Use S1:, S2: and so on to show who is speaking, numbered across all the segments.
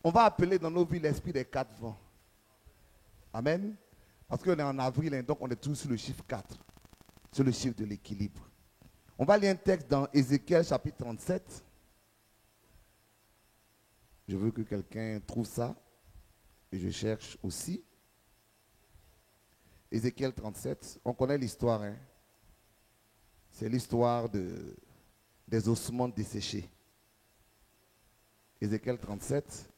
S1: On va appeler dans nos vies l'esprit des 4 vents. Amen. Parce qu'on est en avril, hein, donc on est tous sur le chiffre 4. Sur le chiffre de l'équilibre. On va lire un texte dans Ézéchiel chapitre 37. Je veux que quelqu'un trouve ça. Et je cherche aussi. Ézéchiel 37. On connaît l'histoire. Hein? C'est l'histoire des ossements desséchés. Ézéchiel 37.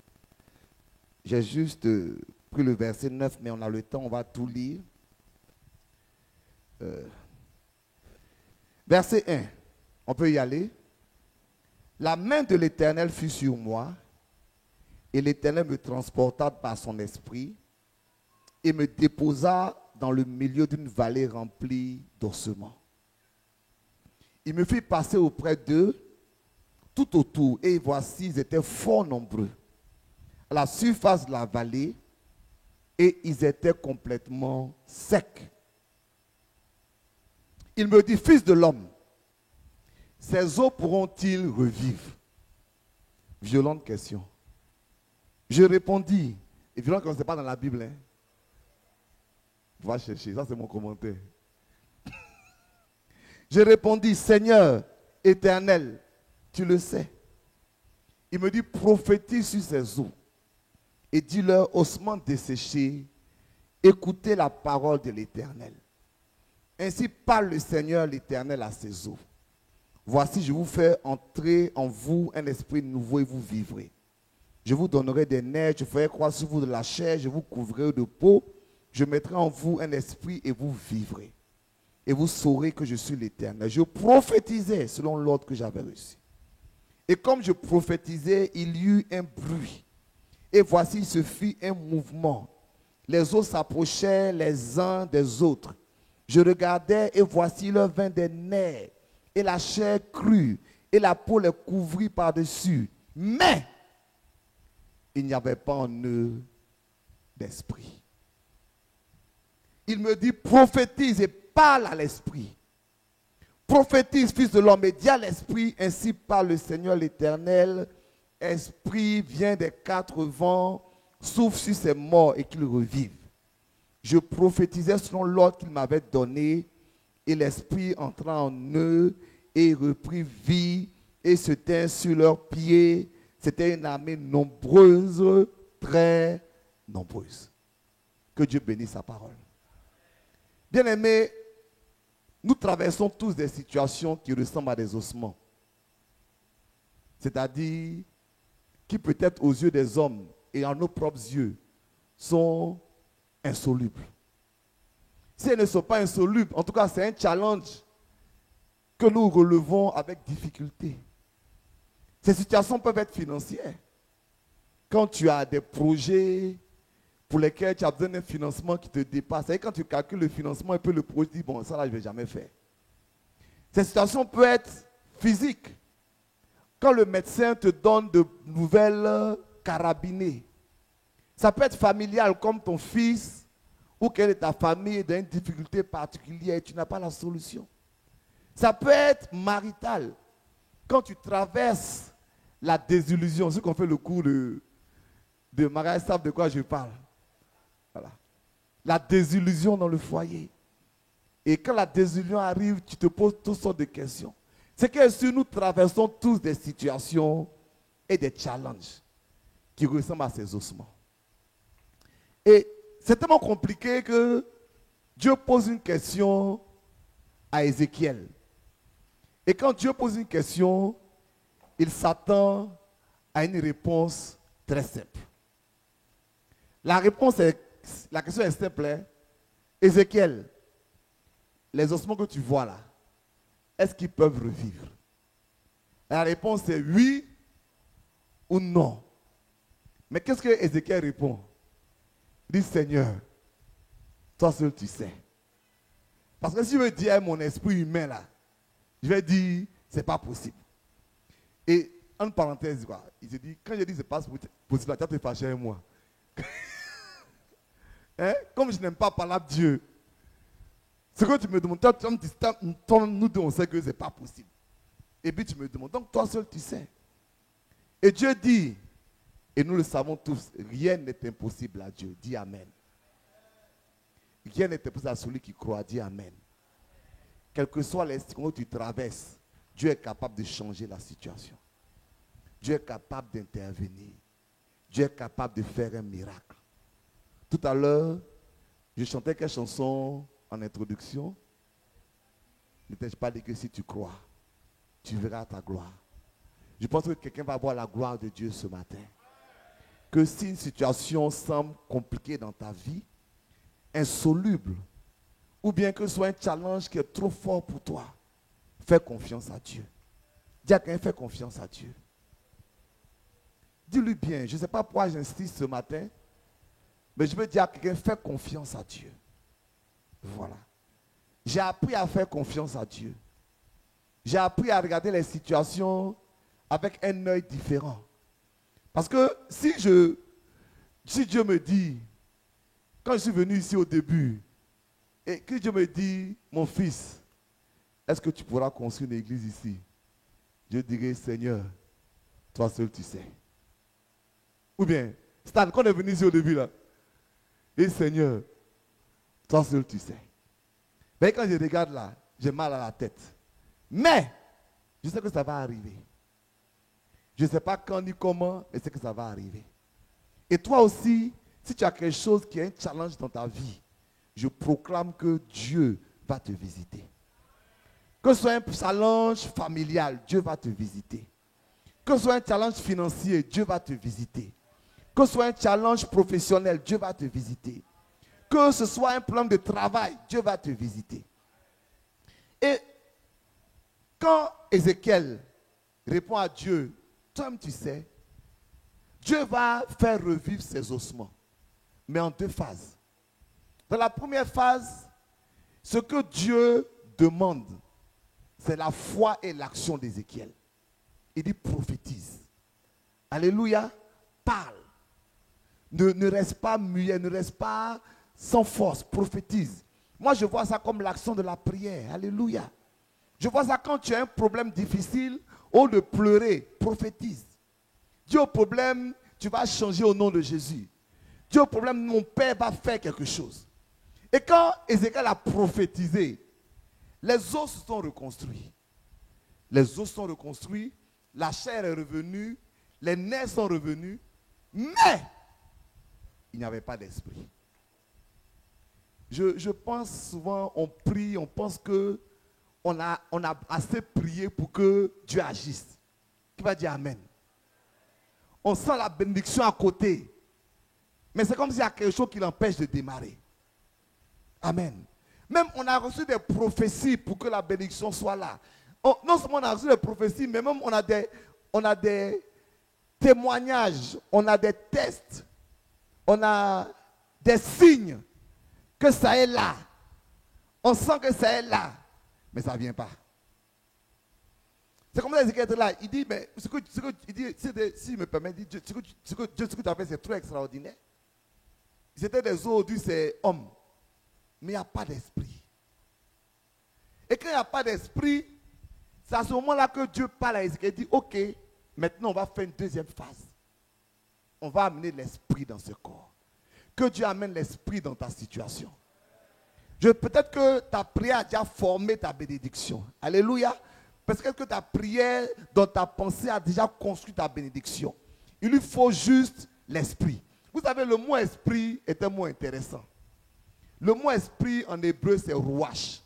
S1: J'ai juste pris le verset 9, mais on a le temps, on va tout lire. Verset 1, on peut y aller. La main de l'Éternel fut sur moi, et l'Éternel me transporta par son esprit, et me déposa dans le milieu d'une vallée remplie d'ossements. Il me fit passer auprès d'eux, tout autour, et voici, ils étaient fort nombreux, à la surface de la vallée, et ils étaient complètement secs. Il me dit, fils de l'homme, ces eaux pourront-ils revivre? Violente question. Je répondis, et violente question, ce n'est pas dans la Bible. Hein? Va chercher, ça c'est mon commentaire. Je répondis, Seigneur éternel, tu le sais. Il me dit, prophétise sur ces eaux et dis-leur, ossements desséchés, écoutez la parole de l'Éternel. Ainsi parle le Seigneur l'Éternel à ses eaux. Voici, je vous fais entrer en vous un esprit nouveau et vous vivrez. Je vous donnerai des nerfs, je ferai croître sur vous de la chair, je vous couvrirai de peau, je mettrai en vous un esprit et vous vivrez. Et vous saurez que je suis l'Éternel. Je prophétisais selon l'ordre que j'avais reçu. Et comme je prophétisais, il y eut un bruit. Et voici, il se fit un mouvement. Les eaux s'approchaient les uns des autres. Je regardais et voici, il leur vint des nerfs. Et la chair crue. Et la peau les couvrit par-dessus. Mais il n'y avait pas en eux d'esprit. Il me dit, prophétise et parle à l'esprit. Prophétise, fils de l'homme, et dis à l'esprit, ainsi parle le Seigneur l'Éternel. Esprit vient des 4 vents, souffle sur ces morts et qu'ils revivent. Je prophétisais selon l'ordre qu'il m'avait donné, et l'esprit entra en eux et reprit vie et se tint sur leurs pieds. C'était une armée nombreuse, très nombreuse. Que Dieu bénisse sa parole. Bien-aimés, nous traversons tous des situations qui ressemblent à des ossements. C'est-à-dire qui peut-être aux yeux des hommes et à nos propres yeux sont insolubles. Si elles ne sont pas insolubles, en tout cas c'est un challenge que nous relevons avec difficulté. Ces situations peuvent être financières. Quand tu as des projets pour lesquels tu as besoin d'un financement qui te dépasse, et quand tu calcules le financement et puis le projet dit, bon, ça là je ne vais jamais faire. Ces situations peuvent être physiques. Quand le médecin te donne de nouvelles carabinées, ça peut être familial comme ton fils ou quelle est ta famille dans une difficulté particulière et tu n'as pas la solution. Ça peut être marital. Quand tu traverses la désillusion, ceux qui ont fait le cours de mariage savent de quoi je parle. Voilà. La désillusion dans le foyer. Et quand la désillusion arrive, tu te poses toutes sortes de questions. C'est que si nous traversons tous des situations et des challenges qui ressemblent à ces ossements. Et c'est tellement compliqué que Dieu pose une question à Ézéchiel. Et quand Dieu pose une question, il s'attend à une réponse très simple. La question est simple. Hein? Ézéchiel, les ossements que tu vois là, est-ce qu'ils peuvent revivre? La réponse est oui ou non. Mais qu'est-ce que Ézéchiel répond? Il dit, Seigneur, toi seul tu sais. Parce que si je veux dire mon esprit humain là, je vais dire, c'est pas possible. Et en parenthèse, quoi, il se dit, quand je dis c'est pas possible, tu vas te fâcher avec moi. Hein? Comme je n'aime pas parler de Dieu, ce que tu me demandes, nous deux, on sait que ce n'est pas possible. Et puis tu me demandes, donc toi seul tu sais. Et Dieu dit, et nous le savons tous, rien n'est impossible à Dieu. Dis Amen. Rien n'est impossible à celui qui croit. Dis Amen. Quel que soit les situations que tu traverses, Dieu est capable de changer la situation. Dieu est capable d'intervenir. Dieu est capable de faire un miracle. Tout à l'heure, je chantais quelle chanson en introduction? Ne t'ai-je pas dit que si tu crois, tu verras ta gloire? Je pense que quelqu'un va voir la gloire de Dieu ce matin. Que si une situation semble compliquée dans ta vie, insoluble, ou bien que ce soit un challenge qui est trop fort pour toi, fais confiance à Dieu. Dis à quelqu'un, fais confiance à Dieu. Dis-lui bien, je ne sais pas pourquoi j'insiste ce matin, mais je veux dire à quelqu'un, fais confiance à Dieu. Voilà. J'ai appris à faire confiance à Dieu. J'ai appris à regarder les situations avec un œil différent. Parce que si Dieu me dit, quand je suis venu ici au début, et que Dieu me dit, mon fils, est-ce que tu pourras construire une église ici? Je dirais, Seigneur, toi seul tu sais. Ou bien, Stan, quand on est venu ici au début là, et Seigneur, toi seul tu sais. Mais quand je regarde là, j'ai mal à la tête. Mais, je sais que ça va arriver. Je ne sais pas quand ni comment, mais c'est que ça va arriver. Et toi aussi, si tu as quelque chose qui est un challenge dans ta vie, je proclame que Dieu va te visiter. Que ce soit un challenge familial, Dieu va te visiter. Que ce soit un challenge financier, Dieu va te visiter. Que ce soit un challenge professionnel, Dieu va te visiter. Que ce soit un problème de travail, Dieu va te visiter. Et quand Ézéchiel répond à Dieu, toi-même tu sais, Dieu va faire revivre ses ossements, mais en deux phases. Dans la première phase, ce que Dieu demande, c'est la foi et l'action d'Ézéchiel. Il dit prophétise. Alléluia, parle. Ne reste pas muet, ne reste pas sans force, prophétise. Moi, je vois ça comme l'action de la prière. Alléluia. Je vois ça quand tu as un problème difficile, au lieu de pleurer, prophétise. Dis au problème, tu vas changer au nom de Jésus. Dis au problème, mon Père va faire quelque chose. Et quand Ézéchiel a prophétisé, les os se sont reconstruits. Les os sont reconstruits, la chair est revenue, les nerfs sont revenus, mais il n'y avait pas d'esprit. Je pense souvent, on prie, on pense que on a assez prié pour que Dieu agisse. Qui va dire Amen? On sent la bénédiction à côté. Mais c'est comme s'il y a quelque chose qui l'empêche de démarrer. Amen. Même on a reçu des prophéties pour que la bénédiction soit là. Non seulement on a reçu des prophéties, mais même on a des témoignages, on a des tests, on a des signes que ça est là. On sent que ça est là, mais ça ne vient pas. C'est comme ça Ézéchiel est là. Il dit, mais il dit, si il me permet, il dit, ce que tu as fait, c'est trop extraordinaire. C'était des os, aujourd'hui c'est homme. Mais il n'y a pas d'esprit. Et quand il n'y a pas d'esprit, c'est à ce moment-là que Dieu parle à Ézéchiel et dit, ok, maintenant on va faire une deuxième phase. On va amener l'esprit dans ce corps. Que Dieu amène l'esprit dans ta situation. Peut-être que ta prière a déjà formé ta bénédiction. Alléluia. Parce que ta prière dans ta pensée a déjà construit ta bénédiction. Il lui faut juste l'esprit. Vous savez, le mot esprit est un mot intéressant. Le mot esprit en hébreu c'est rouach.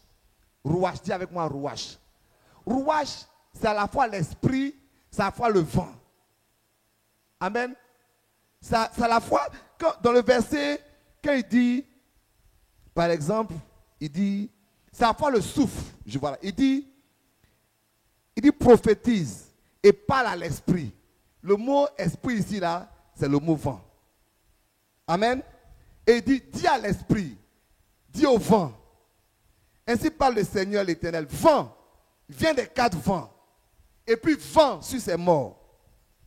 S1: Rouach, dis avec moi rouach. Rouach, c'est à la fois l'esprit, c'est à la fois le vent. Amen. C'est à la fois, dans le verset, quand il dit, par exemple, il dit, c'est à la fois le souffle. Voilà, il dit prophétise et parle à l'esprit. Le mot esprit ici, là, c'est le mot vent. Amen. Et il dit, dis à l'esprit, dis au vent. Ainsi parle le Seigneur l'Éternel. Vent, vient des quatre vents. Et puis vent sur ses morts.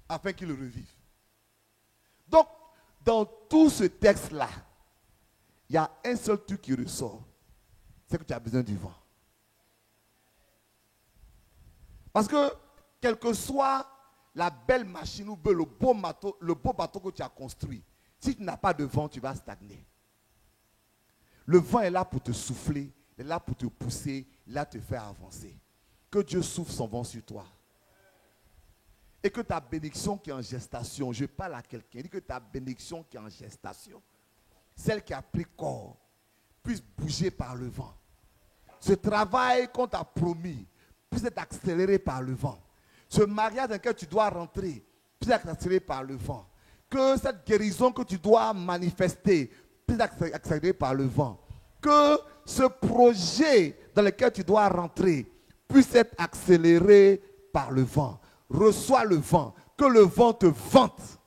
S1: afin qu'il revive. Donc, dans tout ce texte-là, il y a un seul truc qui ressort, c'est que tu as besoin du vent. Parce que, quelle que soit la belle machine ou le beau bateau que tu as construit, si tu n'as pas de vent, tu vas stagner. Le vent est là pour te souffler, il est là pour te pousser, il est là pour te faire avancer. Que Dieu souffle son vent sur toi. Et que ta bénédiction qui est en gestation, je parle à quelqu'un, dit que ta bénédiction qui est en gestation, celle qui a pris corps, puisse bouger par le vent. Ce travail qu'on t'a promis puisse être accéléré par le vent. Ce mariage dans lequel tu dois rentrer puisse être accéléré par le vent. Que cette guérison que tu dois manifester puisse être accélérée par le vent. Que ce projet dans lequel tu dois rentrer puisse être accéléré par le vent. Reçois le vent. Que le vent te vente.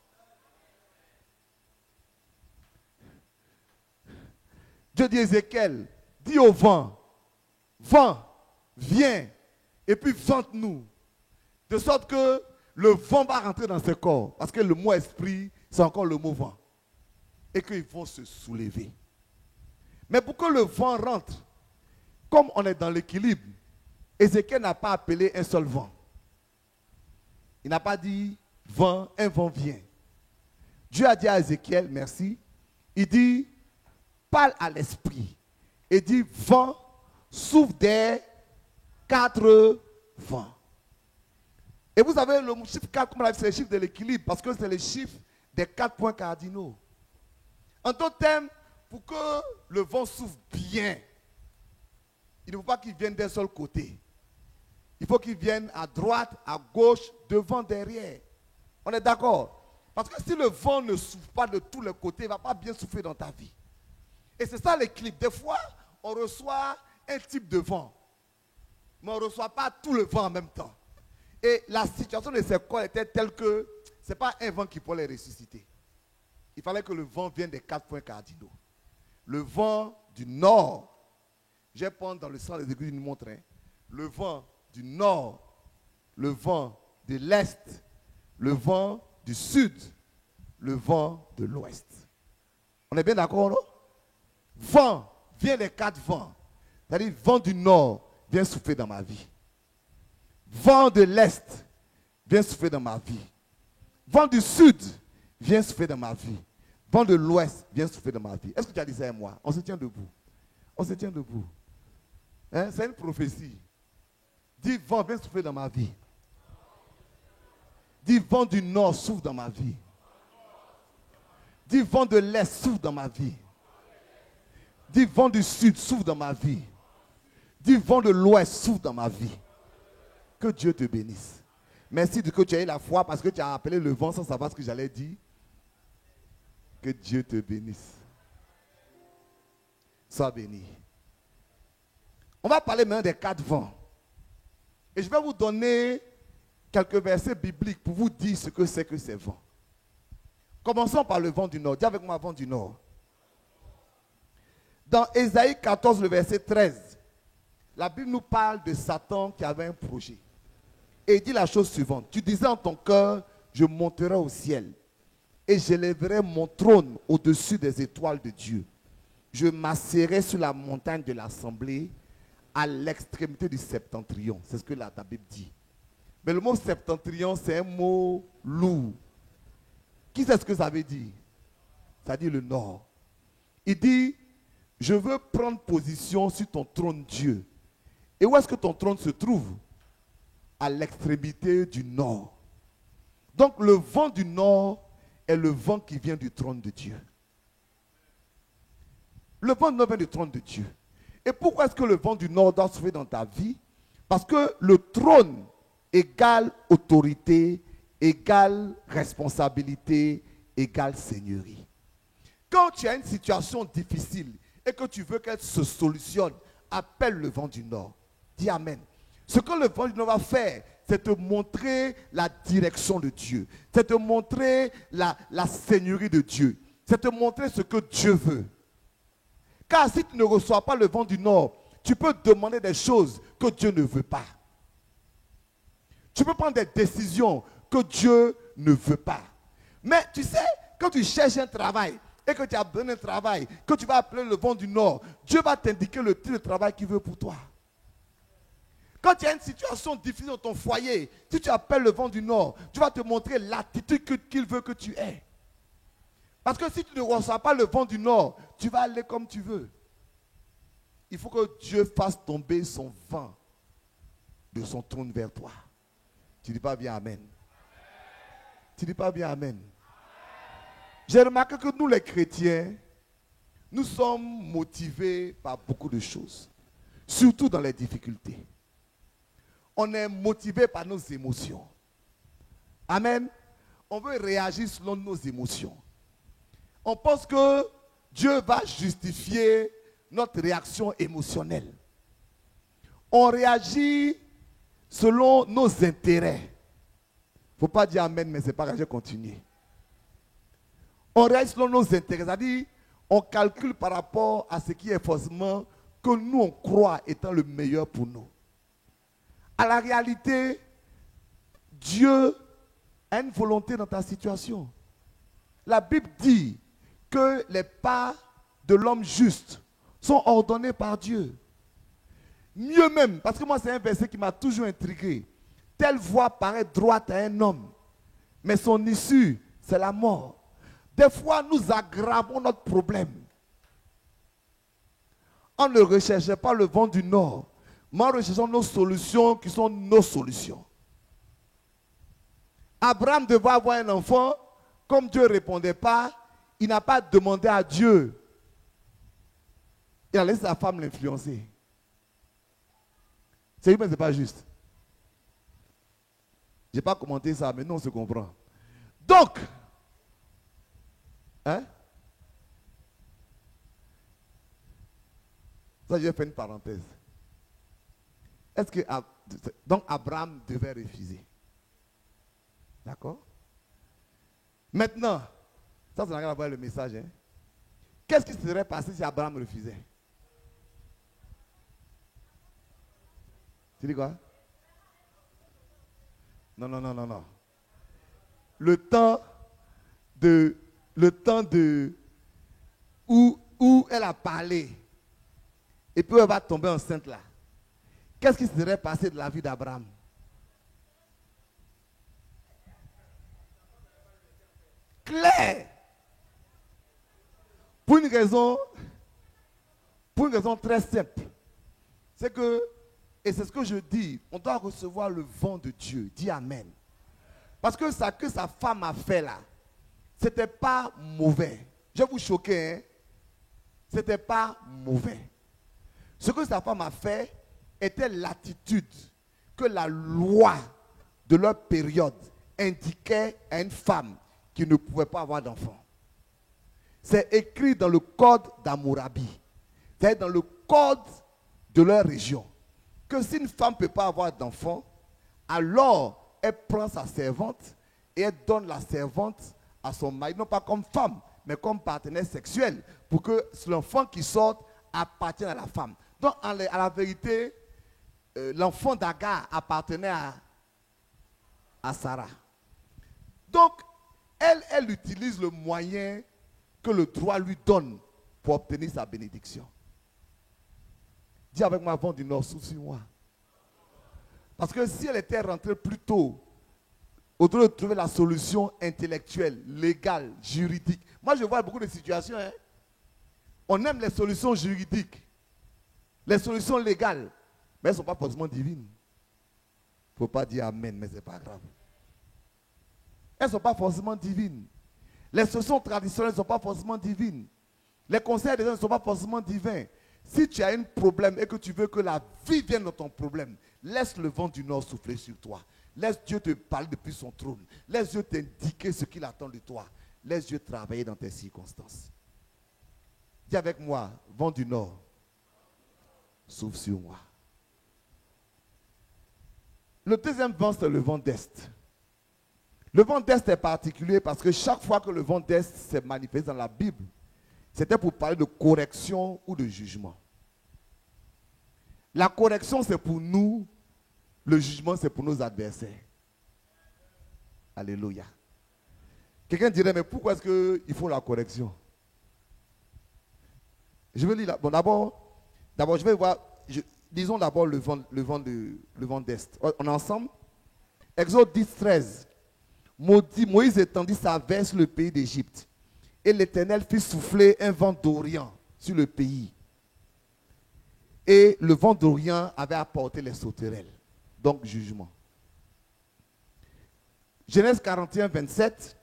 S1: Dieu dit à Ézéchiel, dis au vent, vent, viens, et puis vente-nous. De sorte que le vent va rentrer dans ce corps. Parce que le mot esprit, c'est encore le mot vent. Et qu'ils vont se soulever. Mais pour que le vent rentre, comme on est dans l'équilibre, Ézéchiel n'a pas appelé un seul vent. Il n'a pas dit vent, un vent vient. Dieu a dit à Ézéchiel, merci, il dit, parle à l'esprit. Et dit, vent, souffle des 4 vents. Et vous savez, le chiffre 4, comme on l'a dit, c'est le chiffre de l'équilibre, parce que c'est le chiffre des 4 points cardinaux. En d'autres termes, pour que le vent souffle bien, il ne faut pas qu'il vienne d'un seul côté. Il faut qu'il vienne à droite, à gauche, devant, derrière. On est d'accord? Parce que si le vent ne souffle pas de tous les côtés, il ne va pas bien souffler dans ta vie. Et c'est ça l'équilibre. Des fois, on reçoit un type de vent, mais on ne reçoit pas tout le vent en même temps. Et la situation de ces corps était telle que ce n'est pas un vent qui pourrait les ressusciter. Il fallait que le vent vienne des 4 points cardinaux. Le vent du nord, je vais prendre dans le sang des églises une montre, le vent du nord, le vent de l'est, le vent du sud, le vent de l'ouest. On est bien d'accord, non? Vent vient des 4 vents. C'est-à-dire, vent du nord vient souffler dans ma vie. Vent de l'est vient souffler dans ma vie. Vent du sud vient souffler dans ma vie. Vent de l'ouest vient souffler dans ma vie. Est-ce que tu as dit ça à moi? On se tient debout. On se tient debout. Hein? C'est une prophétie. Dis, vent vient souffler dans ma vie. Dis, vent du nord souffle dans ma vie. Dis, vent de l'est souffle dans ma vie. Dis, vent du sud souffle dans ma vie. Dis, vent de l'ouest souffle dans ma vie. Que Dieu te bénisse. Merci de que tu aies la foi parce que tu as appelé le vent sans savoir ce que j'allais dire. Que Dieu te bénisse. Sois béni. On va parler maintenant des 4 vents. Et je vais vous donner quelques versets bibliques pour vous dire ce que c'est que ces vents. Commençons par le vent du nord. Dis avec moi, vent du nord. Dans Ésaïe 14, le verset 13, la Bible nous parle de Satan qui avait un projet. Et il dit la chose suivante. Tu disais en ton cœur, je monterai au ciel et j'élèverai mon trône au-dessus des étoiles de Dieu. Je m'assierai sur la montagne de l'assemblée à l'extrémité du septentrion. C'est ce que la Bible dit. Mais le mot septentrion, c'est un mot lourd. Qui sait ce que ça veut dire? Ça dit le nord. Il dit, je veux prendre position sur ton trône Dieu. Et où est-ce que ton trône se trouve? À l'extrémité du nord. Donc le vent du nord est le vent qui vient du trône de Dieu. Le vent du nord vient du trône de Dieu. Et pourquoi est-ce que le vent du nord doit souffler dans ta vie? Parce que le trône égale autorité, égale responsabilité, égale seigneurie. Quand tu as une situation difficile et que tu veux qu'elle se solutionne, appelle le vent du nord. Dis Amen. Ce que le vent du nord va faire, c'est te montrer la direction de Dieu. C'est te montrer la seigneurie de Dieu. C'est te montrer ce que Dieu veut. Car si tu ne reçois pas le vent du nord, tu peux demander des choses que Dieu ne veut pas. Tu peux prendre des décisions que Dieu ne veut pas. Mais tu sais, quand tu cherches un travail et que tu as besoin d'un travail, que tu vas appeler le vent du nord, Dieu va t'indiquer le type de travail qu'il veut pour toi. Quand tu as une situation difficile dans ton foyer, si tu appelles le vent du nord, Dieu va te montrer l'attitude qu'il veut que tu aies. Parce que si tu ne reçois pas le vent du nord, tu vas aller comme tu veux. Il faut que Dieu fasse tomber son vent de son trône vers toi. Tu ne dis pas bien Amen. Tu ne dis pas bien Amen. J'ai remarqué que nous les chrétiens, nous sommes motivés par beaucoup de choses. Surtout dans les difficultés. On est motivé par nos émotions. Amen. On veut réagir selon nos émotions. On pense que Dieu va justifier notre réaction émotionnelle. On réagit selon nos intérêts. Il ne faut pas dire Amen, mais ce n'est pas grave, je vais continuer. On réagit selon nos intérêts, c'est-à-dire on calcule par rapport à ce qui est forcément que nous on croit étant le meilleur pour nous. À la réalité, Dieu a une volonté dans ta situation. La Bible dit que les pas de l'homme juste sont ordonnés par Dieu. Mieux même, parce que moi c'est un verset qui m'a toujours intrigué. Telle voie paraît droite à un homme, mais son issue, c'est la mort. Des fois, nous aggravons notre problème. On ne recherche pas le vent du nord, mais en recherchant nos solutions qui sont nos solutions. Abraham devait avoir un enfant, comme Dieu ne répondait pas, il n'a pas demandé à Dieu. Il a laissé sa femme l'influencer. C'est vrai, mais ce n'est pas juste. Je n'ai pas commenté ça, mais non, on se comprend. Donc, hein? Ça, je vais faire une parenthèse. Est-ce que donc Abraham devait refuser? D'accord? Maintenant, ça n'a rien à voir avec le message. Hein? Qu'est-ce qui serait passé si Abraham refusait? Tu dis quoi? Non. Le temps où elle a parlé, et puis elle va tomber enceinte là. Qu'est-ce qui serait passé de la vie d'Abraham? Clair. Pour une raison très simple. C'est que, et c'est ce que je dis, on doit recevoir le vent de Dieu. Dis Amen. Parce que ça que sa femme a fait là, c'était pas mauvais. Je vais vous choquer, hein? C'était pas mauvais. Ce que sa femme a fait était l'attitude que la loi de leur période indiquait à une femme qui ne pouvait pas avoir d'enfant. C'est écrit dans le code d'Hammurabi. C'est dans le code de leur région. Que si une femme ne peut pas avoir d'enfant, alors elle prend sa servante et elle donne la servante à son mari, non pas comme femme, mais comme partenaire sexuel, pour que l'enfant qui sort appartienne à la femme. Donc, à la vérité, l'enfant d'Agar appartenait à Sarah. Donc, elle utilise le moyen que le droit lui donne pour obtenir sa bénédiction. Dis avec moi, vent du nord, souffle sur moi. Parce que si elle était rentrée plus tôt, au lieu de trouver la solution intellectuelle, légale, juridique. Moi, je vois beaucoup de situations. Hein? On aime les solutions juridiques, les solutions légales, mais elles ne sont pas forcément divines. Il ne faut pas dire Amen, mais ce n'est pas grave. Elles ne sont pas forcément divines. Les solutions traditionnelles ne sont pas forcément divines. Les conseils des gens ne sont pas forcément divins. Si tu as un problème et que tu veux que la vie vienne dans ton problème, laisse le vent du nord souffler sur toi. Laisse Dieu te parler depuis son trône. Laisse Dieu t'indiquer ce qu'il attend de toi. Laisse Dieu travailler dans tes circonstances. Dis avec moi, vent du nord, souffle sur moi. Le deuxième vent, c'est le vent d'est. Le vent d'est est particulier parce que chaque fois que le vent d'est s'est manifesté dans la Bible, c'était pour parler de correction ou de jugement. La correction, c'est pour nous. Le jugement, c'est pour nos adversaires. Alléluia. Quelqu'un dirait, mais pourquoi est-ce qu'il faut la correction? Je vais lire là. Bon, d'abord, je vais voir. Disons d'abord le vent d'Est. On est ensemble? Exode 10, 13. Moïse étendit sa verge sur le pays d'Égypte. Et l'Éternel fit souffler un vent d'Orient sur le pays. Et le vent d'Orient avait apporté les sauterelles. Donc, jugement. Genèse 41, 27.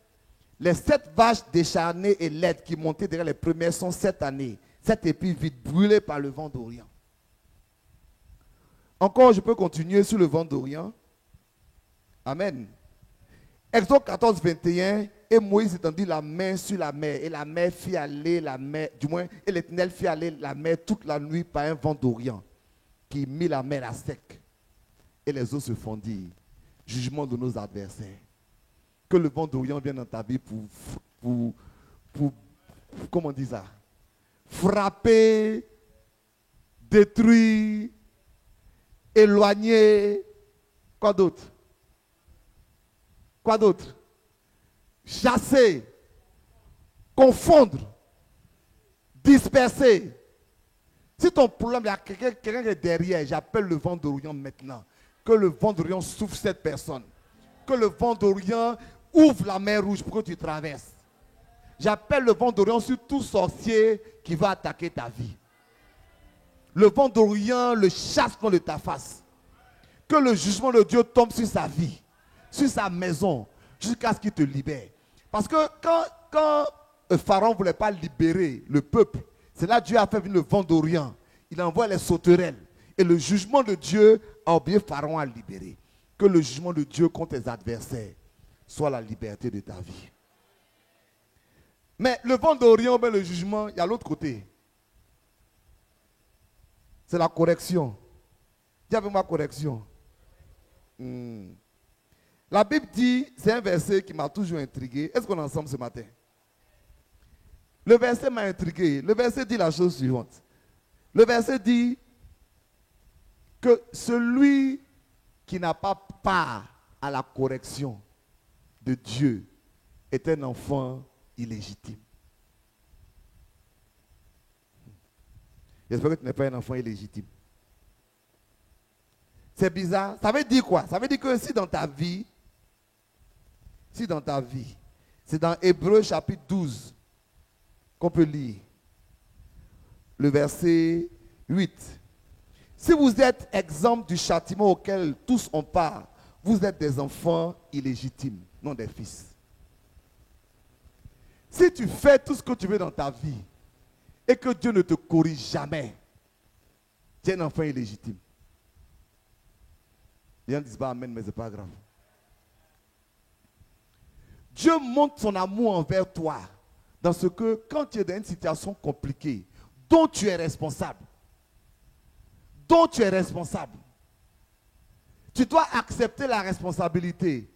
S1: Les 7 vaches décharnées et laides qui montaient derrière les premières sont 7 années. 7 épis vides brûlés par le vent d'Orient. Encore, je peux continuer sur le vent d'Orient. Amen. Exode 14, 21. Et Moïse étendit la main sur la mer. Et la mer fit aller la mer, du moins, et l'Éternel fit aller la mer toute la nuit par un vent d'Orient qui mit la mer à sec. Et les eaux se fondirent. Jugement de nos adversaires. Que le vent d'Orient vienne dans ta vie pour comment on dit ça? Frapper, détruire, éloigner. Quoi d'autre? Quoi d'autre? Chasser, confondre, disperser. Si ton problème, il y a quelqu'un qui est derrière, j'appelle le vent d'Orient maintenant. Que le vent d'Orient souffle cette personne. Que le vent d'Orient ouvre la mer rouge pour que tu traverses. J'appelle le vent d'Orient sur tout sorcier qui va attaquer ta vie. Le vent d'Orient le chasse dans de ta face. Que le jugement de Dieu tombe sur sa vie, sur sa maison, jusqu'à ce qu'il te libère. Parce que quand Pharaon ne voulait pas libérer le peuple, c'est là que Dieu a fait venir le vent d'Orient. Il envoie les sauterelles. Et le jugement de Dieu a obligé Pharaon à libérer. Que le jugement de Dieu contre tes adversaires soit la liberté de ta vie. Mais le vent d'Orient, le jugement, il y a l'autre côté. C'est la correction. Dis avec moi correction. La Bible dit, c'est un verset qui m'a toujours intrigué. Est-ce qu'on est ensemble ce matin? Le verset m'a intrigué. Le verset dit la chose suivante. Le verset dit que celui qui n'a pas part à la correction de Dieu est un enfant illégitime. J'espère que tu n'es pas un enfant illégitime. C'est bizarre. Ça veut dire quoi? Ça veut dire que si dans ta vie, c'est dans Hébreux chapitre 12 qu'on peut lire, le verset 8. Si vous êtes exempt du châtiment auquel tous ont part, vous êtes des enfants illégitimes, non des fils. Si tu fais tout ce que tu veux dans ta vie et que Dieu ne te corrige jamais, tu es un enfant illégitime. Les gens disent pas amen, mais ce n'est pas grave. Dieu montre son amour envers toi dans ce que quand tu es dans une situation compliquée, dont tu es responsable, tu dois accepter la responsabilité.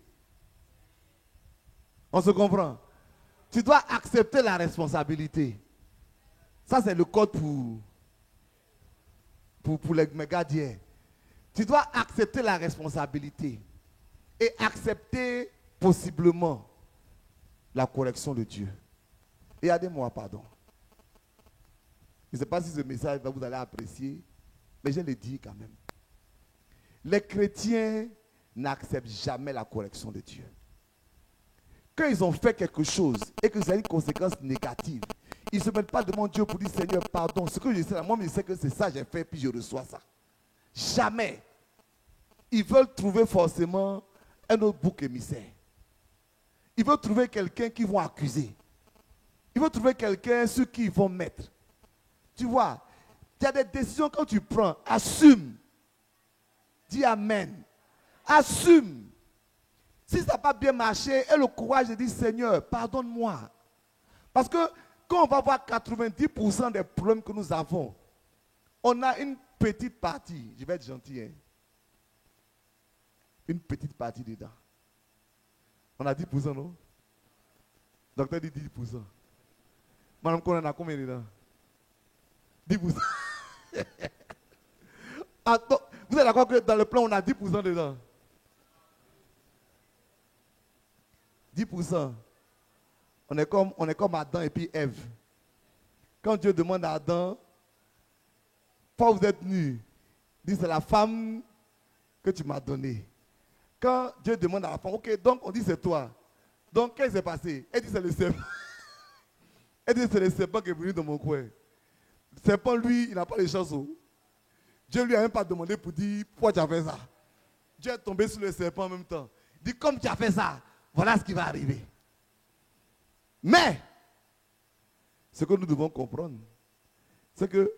S1: On se comprend? Tu dois accepter la responsabilité. Ça, c'est le code pour les méga d'hier. Tu dois accepter la responsabilité et accepter possiblement la correction de Dieu. Et aidez-moi, pardon. Je ne sais pas si ce message va vous allez apprécier, mais je le dis quand même. Les chrétiens n'acceptent jamais la correction de Dieu. Quand ils ont fait quelque chose et que ça a une conséquence négative, ils ne se mettent pas devant Dieu pour dire Seigneur, pardon, ce que je sais, moi je sais que c'est ça, j'ai fait, puis je reçois ça. Jamais. Ils veulent trouver forcément un autre bouc émissaire. Ils veulent trouver quelqu'un qu'ils vont accuser. Ils veulent trouver quelqu'un sur qui ils vont mettre. Tu vois, il y a des décisions quand tu prends, assume. Dis amen. Assume. Si ça n'a pas bien marché, aie le courage de dire Seigneur, pardonne-moi. Parce que quand on va voir 90% des problèmes que nous avons, on a une petite partie, je vais être gentil, hein, une petite partie dedans. On a 10%, non? Docteur dit 10%. Madame, on en a combien dedans? 10%. Attends, vous êtes d'accord que dans le plan, on a 10% dedans? 10%. On est comme Adam et puis Ève. Quand Dieu demande à Adam, pourquoi vous êtes nus? Il dit, c'est la femme que tu m'as donnée. Quand Dieu demande à la femme, ok, donc on dit c'est toi. Donc qu'est-ce qui s'est passé? Elle dit c'est le serpent. Elle dit c'est le serpent qui est venu dans mon coin. Le serpent, lui, il n'a pas les chances. Dieu lui a même pas demandé pour dire pourquoi tu as fait ça. Dieu est tombé sur le serpent en même temps. Il dit comme tu as fait ça, voilà ce qui va arriver. Mais, ce que nous devons comprendre, c'est que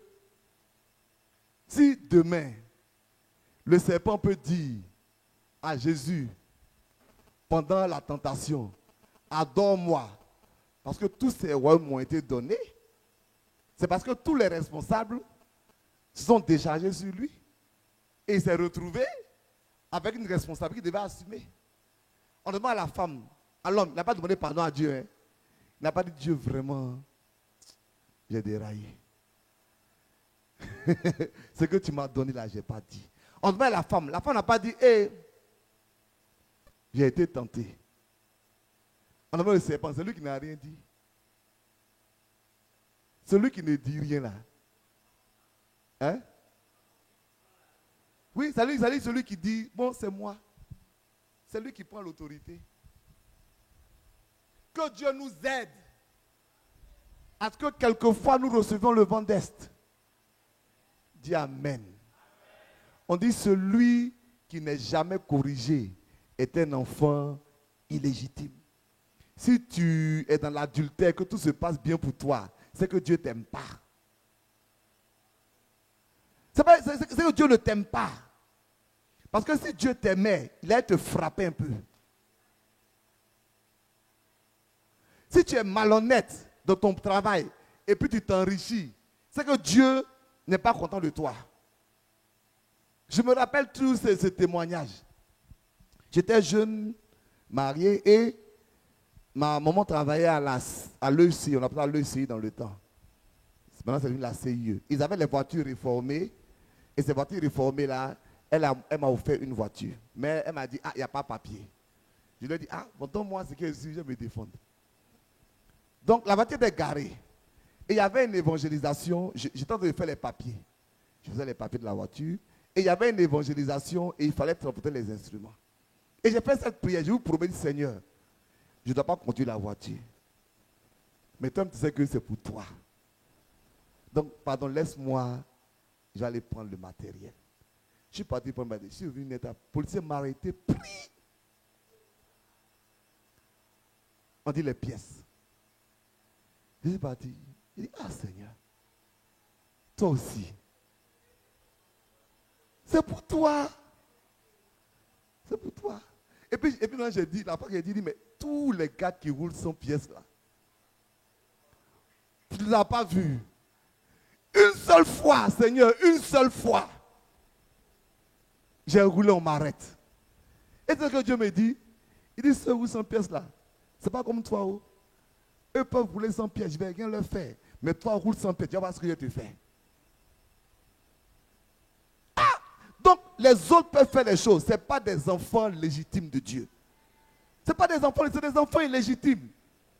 S1: si demain, le serpent peut dire à Jésus, pendant la tentation, adore-moi, parce que tous ces royaumes m'ont été donnés, c'est parce que tous les responsables se sont déchargés sur lui. Et il s'est retrouvé avec une responsabilité qu'il devait assumer. On demande à la femme, à l'homme, il n'a pas demandé pardon à Dieu. Hein. Il n'a pas dit Dieu vraiment, j'ai déraillé. Ce que tu m'as donné là, je n'ai pas dit. On demande à la femme n'a pas dit, hé, j'ai été tenté. On demande le serpent, c'est lui qui n'a rien dit. Celui qui ne dit rien là. Hein? Oui, c'est lui, celui qui dit, bon, c'est moi. C'est lui qui prend l'autorité. Que Dieu nous aide à ce que quelquefois nous recevions le vent d'Est. Dis Amen. On dit celui qui n'est jamais corrigé est un enfant illégitime. Si tu es dans l'adultère, que tout se passe bien pour toi, c'est que Dieu ne t'aime pas. C'est que Dieu ne t'aime pas. Parce que si Dieu t'aimait, il allait te frapper un peu. Si tu es malhonnête dans ton travail et puis tu t'enrichis, c'est que Dieu n'est pas content de toi. Je me rappelle tous ces témoignages. J'étais jeune, marié et ma maman travaillait à l'ECI, on appelait l'ECI dans le temps. Maintenant c'est devenu la CIE. Ils avaient les voitures réformées et ces voitures réformées là, elle m'a offert une voiture. Mais elle m'a dit, ah, il n'y a pas papier. Je lui ai dit, ah, bon, donne-moi ce que je vais me défendre. Donc la voiture était garée. Et il y avait une évangélisation. J'étais en train de faire les papiers. Je faisais les papiers de la voiture. Et il y avait une évangélisation et il fallait transporter les instruments. Et j'ai fait cette prière. Je vous promets, Seigneur, je ne dois pas conduire la voiture. Mais toi, tu sais que c'est pour toi. Donc, pardon, laisse-moi, je vais aller prendre le matériel. Je suis parti pour me dire, je suis venu net, le policier m'a arrêté, pris. On dit les pièces. Je suis parti. Il dit, ah Seigneur, toi aussi. C'est pour toi. C'est pour toi. Et puis là, j'ai dit, j'ai dit, mais tous les gars qui roulent sans pièces là, tu ne l'as pas vu. Une seule fois, Seigneur, une seule fois. J'ai roulé, on m'arrête. Et c'est ce que Dieu me dit. Il dit, ceux qui sans pièces là, c'est pas comme toi. Oh. Eux peuvent rouler sans pièces, je ne vais rien leur faire. Mais toi, roule sans pièces, tu vas voir ce que je te fais. Ah! Donc, les autres peuvent faire les choses. Ce n'est pas des enfants légitimes de Dieu. Ce n'est pas des enfants, c'est des enfants illégitimes.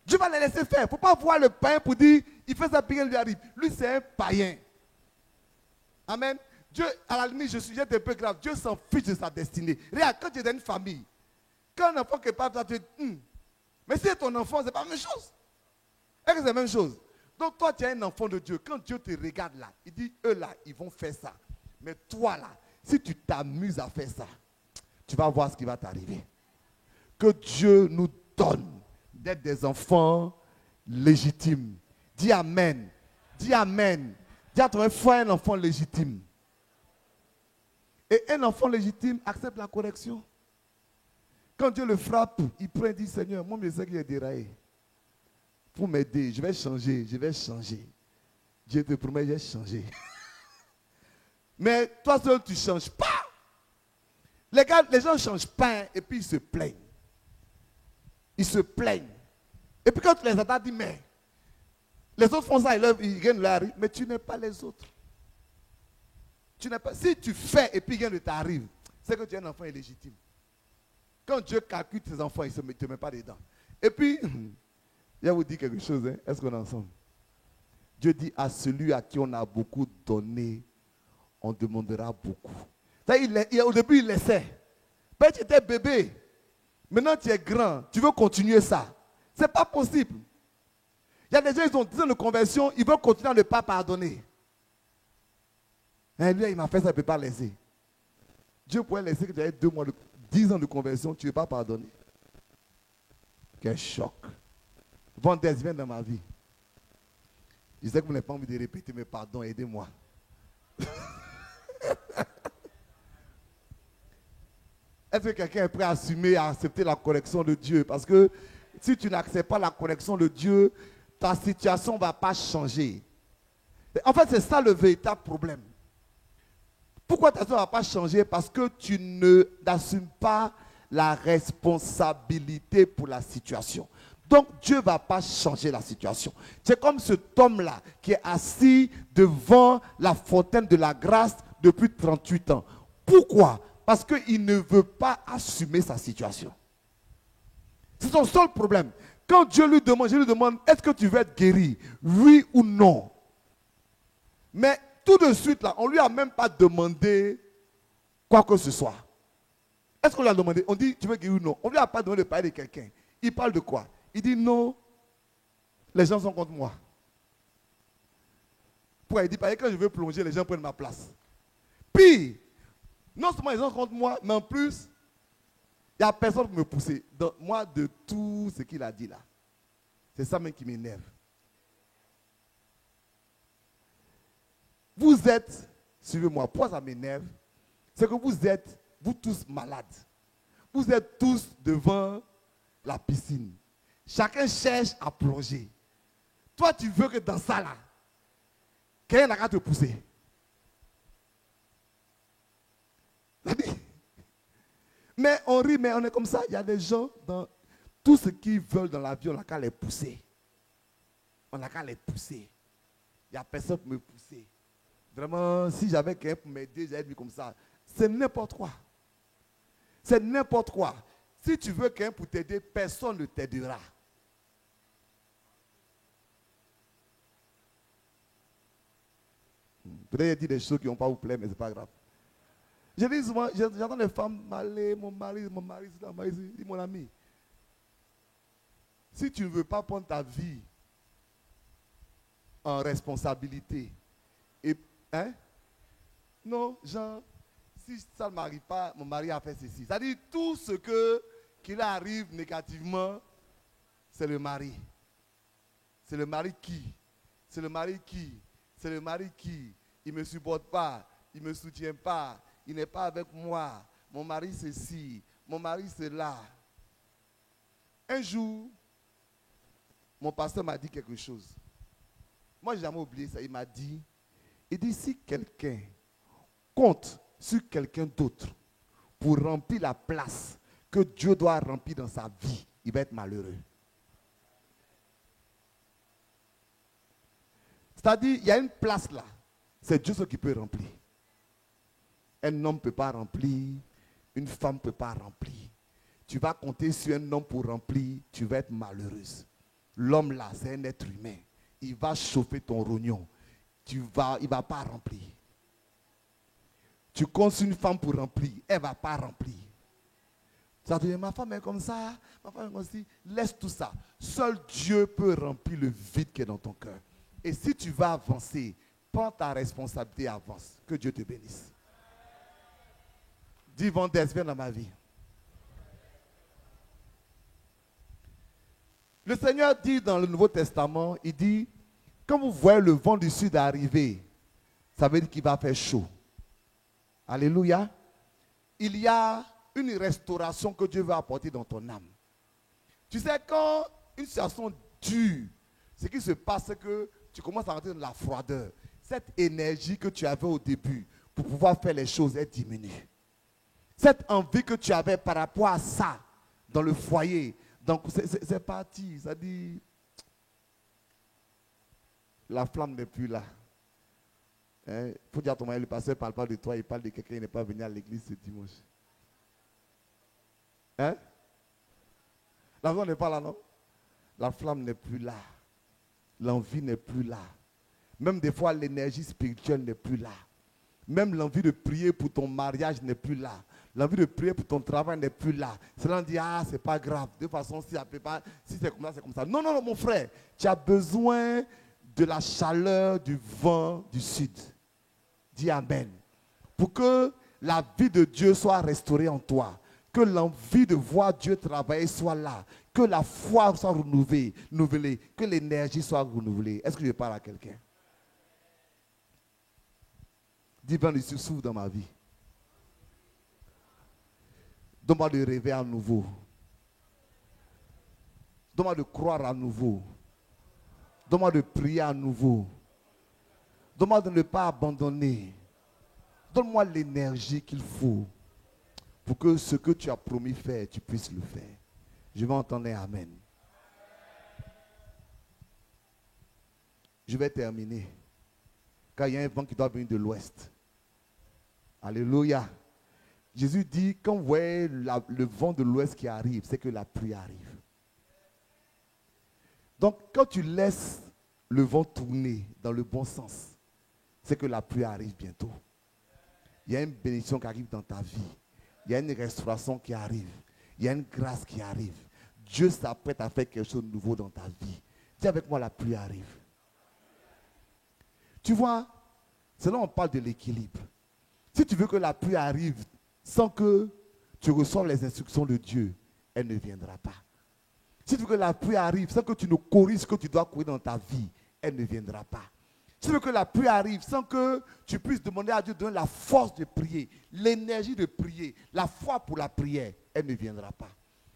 S1: Dieu va les laisser faire. Il ne faut pas voir le païen pour dire, il fait ça, puis il lui arrive. Lui, c'est un païen. Amen. Dieu, à la limite, j'ai un peu grave. Dieu s'en fiche de sa destinée. Regarde, quand tu es dans une famille, quand un enfant qui parle, tu dis, mais si c'est ton enfant, ce n'est pas la même chose. Est-ce que c'est la même chose? Donc toi, tu es un enfant de Dieu. Quand Dieu te regarde là, il dit, eux là, ils vont faire ça. Mais toi là, si tu t'amuses à faire ça, tu vas voir ce qui va t'arriver. Que Dieu nous donne d'être des enfants légitimes. Dis Amen. Dis Amen. Dis à ton frère, un enfant légitime. Et un enfant légitime accepte la correction. Quand Dieu le frappe, il prend et dit, Seigneur, moi je sais qu'il est déraillé. Pour m'aider, je vais changer, je vais changer. Dieu te promet, je vais changer. Mais toi seul, tu ne changes pas. Les gens ne changent pas et puis ils se plaignent. Ils se plaignent. Et puis quand tu les attends, dis, mais les autres font ça, ils gagnent leur mais tu n'es pas les autres. Tu n'es pas. Si tu fais et puis rien ne t'arrive, c'est que tu es un enfant illégitime. Quand Dieu calcule tes enfants, il ne te met pas dedans. Et puis, je vais vous dire quelque chose. Hein. Est-ce qu'on est ensemble? Dieu dit à celui à qui on a beaucoup donné, on demandera beaucoup. Au début, il laissait. Ben, tu étais bébé. Maintenant, tu es grand. Tu veux continuer ça. Ce n'est pas possible. Il y a des gens, ils ont 10 ans de conversion, ils veulent continuer à ne pas pardonner. Et lui, il m'a fait ça, il ne peut pas laisser. Dieu pourrait laisser que tu aies 10 ans de conversion, tu ne veux pas pardonner. Quel choc. Vendez vient dans ma vie. Je sais que vous n'avez pas envie de répéter, mais pardon, aidez-moi. Est-ce que quelqu'un est prêt à assumer, à accepter la correction de Dieu? Parce que si tu n'acceptes pas la correction de Dieu, ta situation ne va pas changer. En fait, c'est ça le véritable problème. Pourquoi ta situation ne va pas changer? Parce que tu n'assumes pas la responsabilité pour la situation. Donc, Dieu ne va pas changer la situation. C'est comme cet homme-là qui est assis devant la fontaine de la grâce depuis 38 ans. Pourquoi? Parce qu'il ne veut pas assumer sa situation. C'est son seul problème. Quand Dieu lui demande, je lui demande, est-ce que tu veux être guéri? Oui ou non? Mais tout de suite, là, on ne lui a même pas demandé quoi que ce soit. Est-ce qu'on lui a demandé? On dit, tu veux guérir ou non? On ne lui a pas demandé de parler de quelqu'un. Il parle de quoi? Il dit, non, les gens sont contre moi. Pourquoi? Il dit, quand je veux plonger, les gens prennent ma place. Puis, non seulement les gens sont contre moi, mais en plus, il n'y a personne pour me pousser. Donc, moi, de tout ce qu'il a dit là, c'est ça même qui m'énerve. Vous êtes, suivez-moi, pourquoi ça m'énerve? C'est que vous êtes, vous tous malades. Vous êtes tous devant la piscine. Chacun cherche à plonger. Toi, tu veux que dans ça là, quelqu'un n'a qu'à te pousser. Mais on rit, mais on est comme ça. Il y a des gens, dans tout ce qu'ils veulent dans la vie, on n'a qu'à les pousser. On n'a qu'à les pousser. Il n'y a personne pour me pousser. Vraiment, si j'avais quelqu'un pour m'aider, j'allais dire comme ça. C'est n'importe quoi. C'est n'importe quoi. Si tu veux quelqu'un pour t'aider, personne ne t'aidera. Peut-être dire des choses qui n'ont pas vous plaire, mais ce n'est pas grave. Je dis souvent, j'entends les femmes m'aller, mon mari, dit mon ami, si tu ne veux pas prendre ta vie en responsabilité, et, hein? Non, Jean, si ça ne m'arrive pas, mon mari a fait ceci. C'est-à-dire tout ce qui arrive négativement, c'est le mari. C'est le mari qui? C'est le mari qui? C'est le mari qui? Il ne me supporte pas, il ne me soutient pas. Il n'est pas avec moi. Mon mari, c'est ci. Mon mari, c'est là. Un jour, mon pasteur m'a dit quelque chose. Moi, je n'ai jamais oublié ça. Il m'a dit, si quelqu'un compte sur quelqu'un d'autre pour remplir la place que Dieu doit remplir dans sa vie, il va être malheureux. C'est-à-dire, il y a une place là. C'est Dieu seul qui peut remplir. Un homme ne peut pas remplir, une femme ne peut pas remplir. Tu vas compter sur un homme pour remplir, tu vas être malheureuse. L'homme là, c'est un être humain. Il va chauffer ton rognon. Il ne va pas remplir. Tu comptes sur une femme pour remplir, elle ne va pas remplir. Ça te dit, ma femme est comme ça, ma femme est comme ça. Laisse tout ça. Seul Dieu peut remplir le vide qui est dans ton cœur. Et si tu vas avancer, prends ta responsabilité et avance. Que Dieu te bénisse. Dis, Vendès, viens dans ma vie. Le Seigneur dit dans le Nouveau Testament, il dit, quand vous voyez le vent du sud arriver, ça veut dire qu'il va faire chaud. Alléluia. Il y a une restauration que Dieu veut apporter dans ton âme. Tu sais, quand une situation dure, ce qui se passe, c'est que tu commences à rentrer dans la froideur. Cette énergie que tu avais au début pour pouvoir faire les choses, elle diminue. Cette envie que tu avais par rapport à ça, dans le foyer, donc c'est parti. Ça dit, la flamme n'est plus là. Il faut dire à ton mari, le pasteur ne parle pas de toi, il parle de quelqu'un qui n'est pas venu à l'église ce dimanche. Hein? La flamme n'est pas là, non? la flamme n'est plus là. L'envie n'est plus là. Même des fois, l'énergie spirituelle n'est plus là. Même l'envie de prier pour ton mariage n'est plus là. L'envie de prier pour ton travail n'est plus là. Cela dit, ah, c'est pas grave. De toute façon, si c'est comme ça, c'est comme ça. Non, non, non, mon frère. Tu as besoin de la chaleur du vent du sud. Dis Amen. Pour que la vie de Dieu soit restaurée en toi. Que l'envie de voir Dieu travailler soit là. Que la foi soit renouvelée. Que l'énergie soit renouvelée. Est-ce que je parle à quelqu'un? Dis, vent du sud, souffle dans ma vie. Donne-moi de rêver à nouveau. Donne-moi de croire à nouveau. Donne-moi de prier à nouveau. Donne-moi de ne pas abandonner. Donne-moi l'énergie qu'il faut pour que ce que tu as promis faire, tu puisses le faire. Je vais entendre un Amen. Je vais terminer. Car il y a un vent qui doit venir de l'ouest. Alléluia. Jésus dit, quand vous voyez le vent de l'ouest qui arrive, c'est que la pluie arrive. Donc, quand tu laisses le vent tourner dans le bon sens, c'est que la pluie arrive bientôt. Il y a une bénédiction qui arrive dans ta vie. Il y a une restauration qui arrive. Il y a une grâce qui arrive. Dieu s'apprête à faire quelque chose de nouveau dans ta vie. Dis avec moi, la pluie arrive. Tu vois, c'est là qu'on parle de l'équilibre. Si tu veux que la pluie arrive sans que tu reçoives les instructions de Dieu, elle ne viendra pas. Si tu veux que la pluie arrive sans que tu ne corriges ce que tu dois courir dans ta vie, elle ne viendra pas. Si tu veux que la pluie arrive sans que tu puisses demander à Dieu de donner la force de prier, l'énergie de prier, la foi pour la prière, elle ne viendra pas.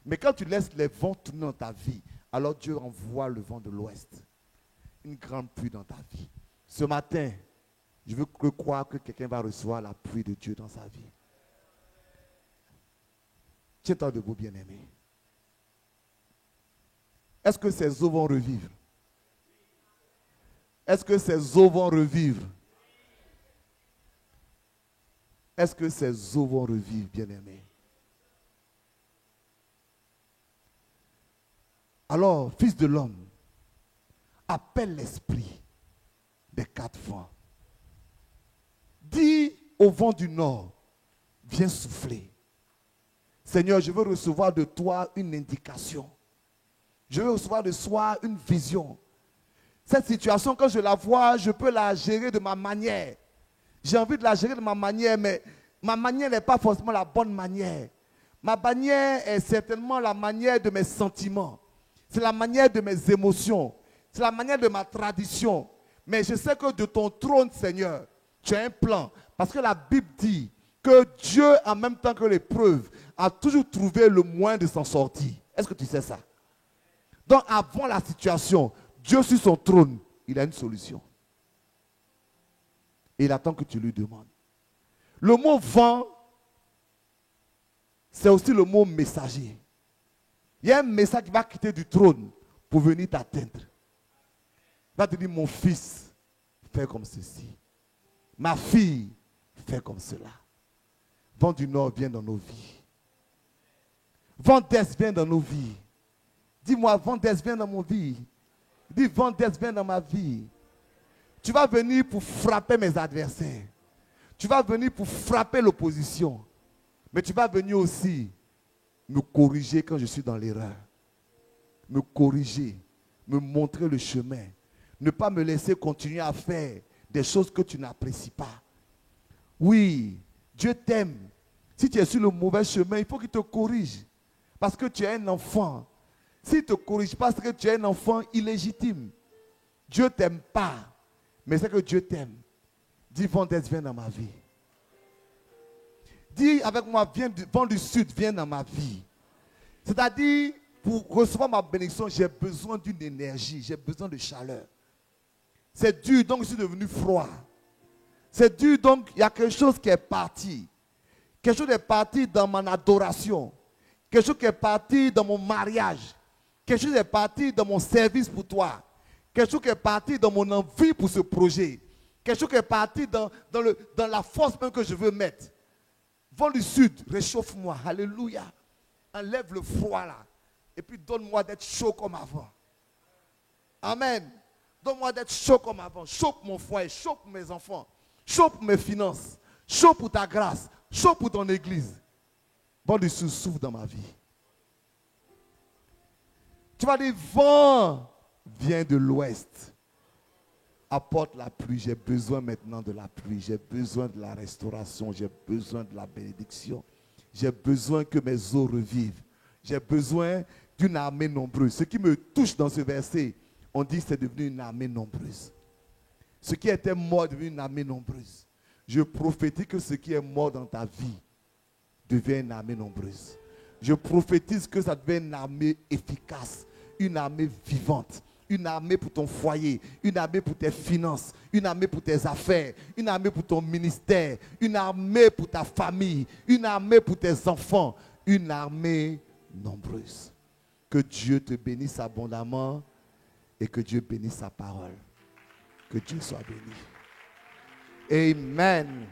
S1: Mais quand tu laisses les vents tourner dans ta vie, alors Dieu envoie le vent de l'ouest. Une grande pluie dans ta vie. Ce matin, je veux croire que quelqu'un va recevoir la pluie de Dieu dans sa vie. Tiens-toi debout, bien-aimé. Est-ce que ces eaux vont revivre? Est-ce que ces eaux vont revivre? Est-ce que ces eaux vont revivre, bien-aimé? Alors, fils de l'homme, appelle l'esprit des quatre vents. Dis au vent du nord, viens souffler. Seigneur, je veux recevoir de toi une indication. Je veux recevoir de toi une vision. Cette situation, quand je la vois, je peux la gérer de ma manière. J'ai envie de la gérer de ma manière, mais ma manière n'est pas forcément la bonne manière. Ma manière est certainement la manière de mes sentiments. C'est la manière de mes émotions. C'est la manière de ma tradition. Mais je sais que de ton trône, Seigneur, tu as un plan. Parce que la Bible dit que Dieu, en même temps que l'épreuve, a toujours trouvé le moyen de s'en sortir. Est-ce que tu sais ça? Donc, avant la situation, Dieu sur son trône, il a une solution. Et il attend que tu lui demandes. Le mot vent, c'est aussi le mot messager. Il y a un message qui va quitter du trône pour venir t'atteindre. Il va te dire, mon fils, fais comme ceci. Ma fille, fais comme cela. Vent du nord, viens dans nos vies. Vent d'est, viens dans nos vies. Dis-moi, vent d'est, viens dans mon vie. Dis, vent d'est, viens dans ma vie. Tu vas venir pour frapper mes adversaires. Tu vas venir pour frapper l'opposition. Mais tu vas venir aussi me corriger quand je suis dans l'erreur. Me corriger, me montrer le chemin. Ne pas me laisser continuer à faire des choses que tu n'apprécies pas. Oui, Dieu t'aime. Si tu es sur le mauvais chemin, il faut qu'il te corrige. Parce que tu es un enfant. S'il ne te corrige pas, c'est que tu es un enfant illégitime. Dieu ne t'aime pas, mais c'est que Dieu t'aime. Dis, vent d'est, viens dans ma vie. Dis avec moi, vent du sud, viens dans ma vie. C'est-à-dire, pour recevoir ma bénédiction, j'ai besoin d'une énergie, j'ai besoin de chaleur. C'est dur, donc je suis devenu froid. C'est dur, donc il y a quelque chose qui est parti. Quelque chose est parti dans mon adoration. Quelque chose qui est parti dans mon mariage. Quelque chose est parti dans mon service pour toi. Quelque chose qui est parti dans mon envie pour ce projet. Quelque chose qui est parti dans la force même que je veux mettre. Vent du sud, réchauffe-moi. Alléluia. Enlève le froid là. Et puis donne-moi d'être chaud comme avant. Amen. Donne-moi d'être chaud comme avant. Chaud pour mon foyer, chaud pour mes enfants, chaud pour mes finances, chaud pour ta grâce, chaud pour ton église. Bon du souffle dans ma vie. Tu vas dire, vent vient de l'ouest. Apporte la pluie. J'ai besoin maintenant de la pluie. J'ai besoin de la restauration. J'ai besoin de la bénédiction. J'ai besoin que mes eaux revivent. J'ai besoin d'une armée nombreuse. Ce qui me touche dans ce verset, on dit que c'est devenu une armée nombreuse. Ce qui était mort est devenu une armée nombreuse. Je prophétise que ce qui est mort dans ta vie devient une armée nombreuse. Je prophétise que ça devient une armée efficace, une armée vivante, une armée pour ton foyer, une armée pour tes finances, une armée pour tes affaires, une armée pour ton ministère, une armée pour ta famille, une armée pour tes enfants, une armée nombreuse. Que Dieu te bénisse abondamment et que Dieu bénisse sa parole. Que Dieu soit béni. Amen.